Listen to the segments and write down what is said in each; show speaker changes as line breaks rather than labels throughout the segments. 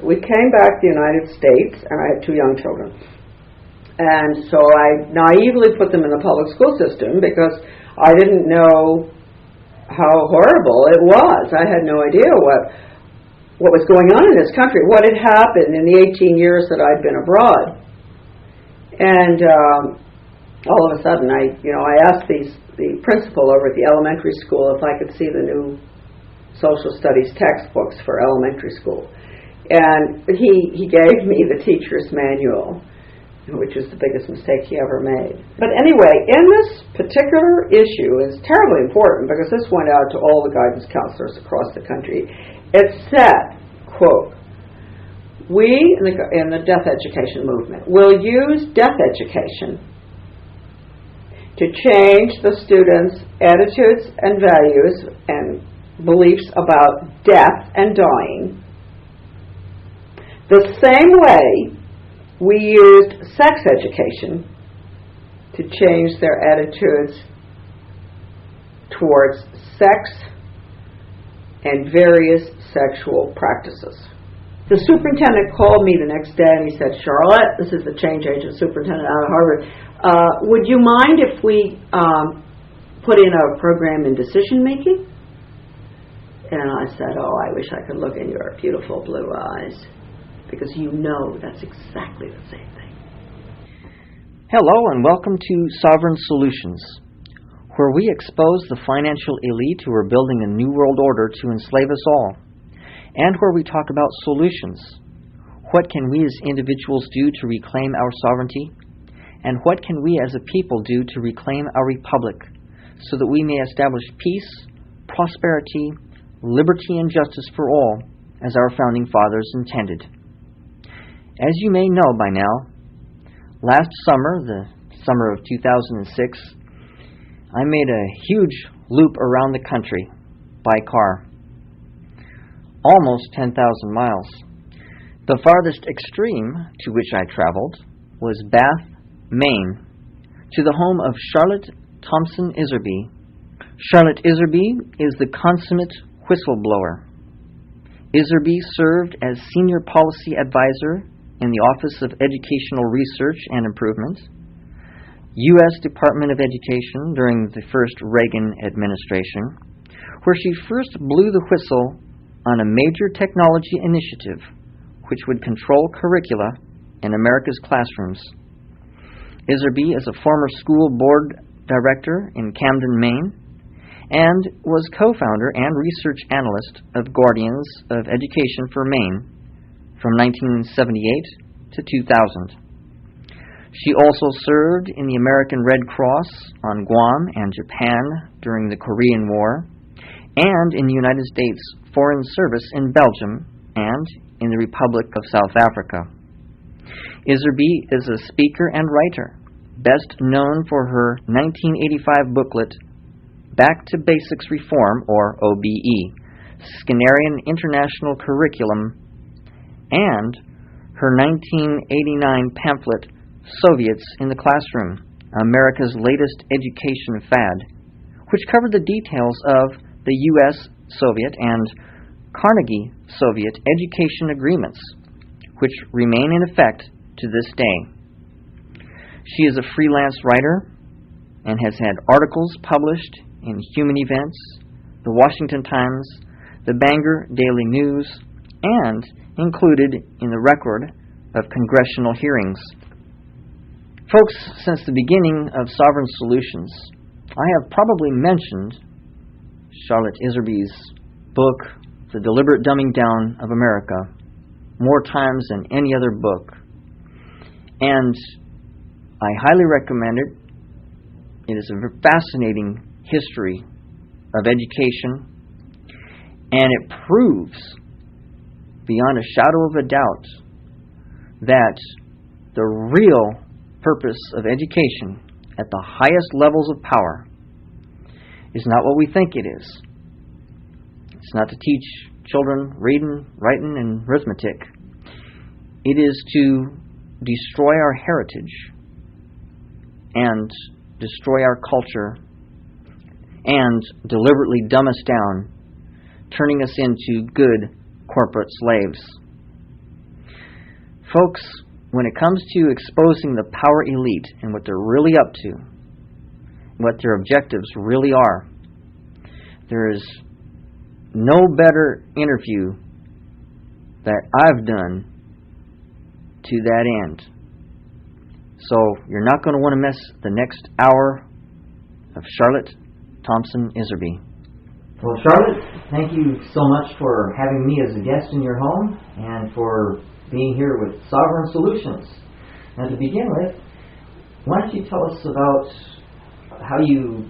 We came back to the United States, and I had 2 young children. And so I naively put them in the public school system because I didn't know how horrible it was. I had no idea what was going on in this country, what had happened in the 18 years that I'd been abroad. And all of a sudden, I asked the principal over at the elementary school if I could see the new social studies textbooks for elementary school. And he gave me the teacher's manual, which was the biggest mistake he ever made. But anyway, in this particular issue, it's terribly important because this went out to all the guidance counselors across the country. It said, quote, "We in the death education movement will use death education to change the students' attitudes and values and beliefs about death and dying the same way we used sex education to change their attitudes towards sex and various sexual practices." The superintendent called me the next day and he said, "Charlotte, this is the change agent superintendent out of Harvard, would you mind if we put in a program in decision making?" And I said, "Oh, I wish I could look in your beautiful blue eyes, because you know that's exactly the same thing."
Hello and welcome to Sovereign Solutions, where we expose the financial elite who are building a new world order to enslave us all, and where we talk about solutions. What can we as individuals do to reclaim our sovereignty? And what can we as a people do to reclaim our republic so that we may establish peace, prosperity, liberty, and justice for all, as our founding fathers intended? As you may know by now, last summer, the summer of 2006, I made a huge loop around the country by car. Almost 10,000 miles. The farthest extreme to which I traveled was Bath, Maine, to the home of Charlotte Thomson Iserbyt. Charlotte Iserbyt is the consummate whistleblower. Iserbyt served as Senior Policy Advisor in the Office of Educational Research and Improvement, U.S. Department of Education during the first Reagan administration, where she first blew the whistle on a major technology initiative which would control curricula in America's classrooms. Iserbyt is a former school board director in Camden, Maine, and was co-founder and research analyst of Guardians of Education for Maine from 1978 to 2000. She also served in the American Red Cross on Guam and Japan during the Korean War, and in the United States Foreign Service in Belgium and in the Republic of South Africa. Iserbyt is a speaker and writer, best known for her 1985 booklet, Back to Basics Reform, or OBE, Skinnerian International Curriculum, and her 1989 pamphlet, Soviets in the Classroom, America's Latest Education Fad, which covered the details of the U.S. Soviet and Carnegie Soviet education agreements, which remain in effect to this day. She is a freelance writer and has had articles published in Human Events, the Washington Times, the Bangor Daily News, and included in the record of congressional hearings. Folks, since the beginning of Sovereign Solutions, I have probably mentioned Charlotte Iserbyt's book, The Deliberate Dumbing Down of America, more times than any other book. And I highly recommend it. It is a fascinating history of education, and it proves beyond a shadow of a doubt that the real purpose of education at the highest levels of power is not what we think it is. It's not to teach children reading, writing, and arithmetic. It is to destroy our heritage and destroy our culture and deliberately dumb us down, turning us into good corporate slaves. Folks, when it comes to exposing the power elite and what they're really up to, what their objectives really are, there is no better interview that I've done to that end. So you're not going to want to miss the next hour of Charlotte Thomson Iserbyt. Well, Charlotte, thank you so much for having me as a guest in your home and for being here with Sovereign Solutions. Now, to begin with, why don't you tell us about how you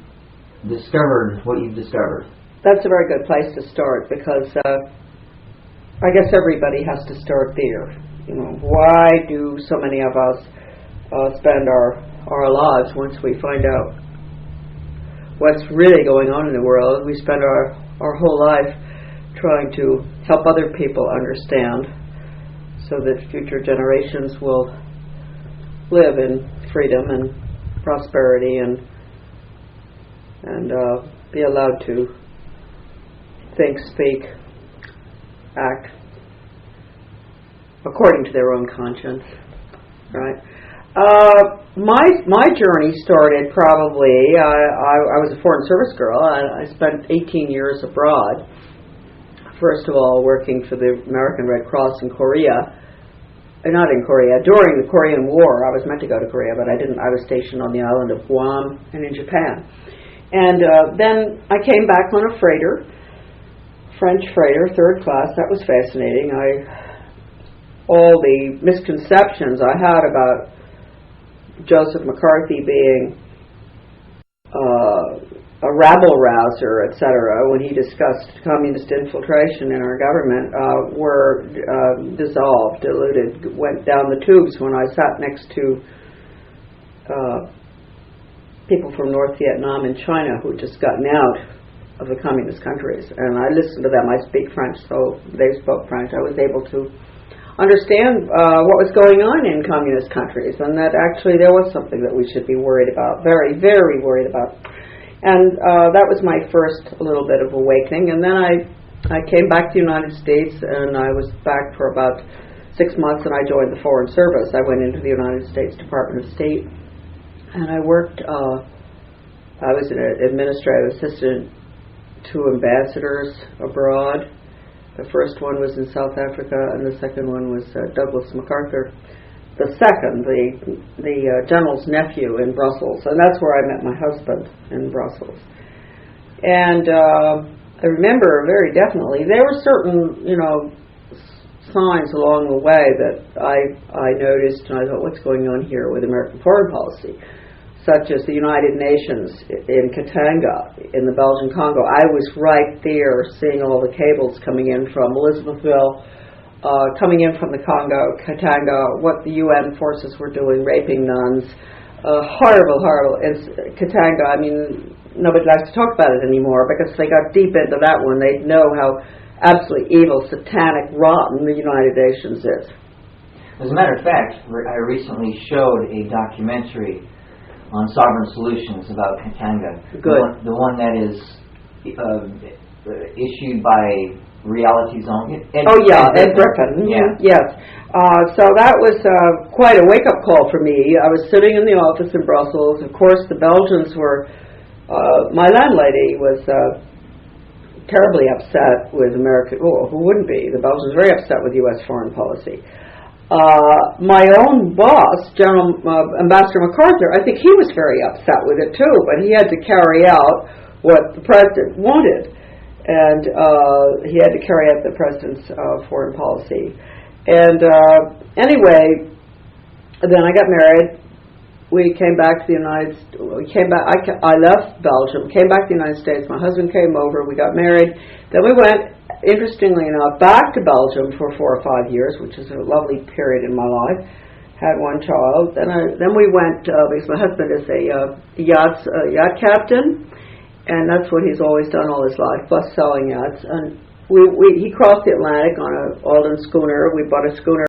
discovered what you've discovered?
That's a very good place to start because I guess everybody has to start there. You know, why do so many of us spend our lives once we find out what's really going on in the world? We spend our whole life trying to help other people understand so that future generations will live in freedom and prosperity and be allowed to think, speak, act according to their own conscience, right? My journey started probably, I was a Foreign Service girl. I spent 18 years abroad. First of all, working for the American Red Cross in Korea. Not in Korea, during the Korean War. I was meant to go to Korea, but I didn't. I was stationed on the island of Guam and in Japan. And then I came back on a freighter, French freighter, third class. That was fascinating. All the misconceptions I had about Joseph McCarthy being a rabble-rouser, etc., when he discussed communist infiltration in our government, were dissolved, diluted, went down the tubes when I sat next to people from North Vietnam and China who had just gotten out of the communist countries. And I listened to them. I speak French, so they spoke French. I was able to understand what was going on in communist countries, and that actually there was something that we should be worried about, very, very worried about. And that was my first little bit of awakening. And then I came back to the United States, and I was back for about 6 months, and I joined the Foreign Service. I went into the United States Department of State, and I worked, I was an administrative assistant to ambassadors abroad. The first one was in South Africa, and the second one was Douglas MacArthur. The second, the general's nephew in Brussels, and that's where I met my husband, in Brussels. And I remember very definitely there were certain, signs along the way that I noticed, and I thought, what's going on here with American foreign policy? Such as the United Nations in Katanga, in the Belgian Congo. I was right there seeing all the cables coming in from Elizabethville, coming in from the Congo, Katanga, what the UN forces were doing, raping nuns. Horrible. Katanga, I mean, nobody likes to talk about it anymore because they got deep into that one. They know how absolutely evil, satanic, rotten the United Nations is.
As a matter of fact, I recently showed a documentary on Sovereign Solutions about Katanga.
Good.
The one that is issued by Reality Zone.
Ed Griffin.
Yeah.
Yes. So that was quite a wake-up call for me. I was sitting in the office in Brussels. Of course, the Belgians were... my landlady was terribly upset with American... Oh, who wouldn't be? The Belgians were very upset with U.S. foreign policy. My own boss, Ambassador MacArthur, I think he was very upset with it too, but he had to carry out what the president wanted, and he had to carry out the president's foreign policy. And anyway, then I got married. We came back to the United States. I left Belgium, came back to the United States. My husband came over. We got married. Then we went, interestingly enough, back to Belgium for 4 or 5 years, which is a lovely period in my life. Had one child. Then we went because my husband is a yacht captain, and that's what he's always done all his life, plus selling yachts. And he crossed the Atlantic on an Alden schooner. We bought a schooner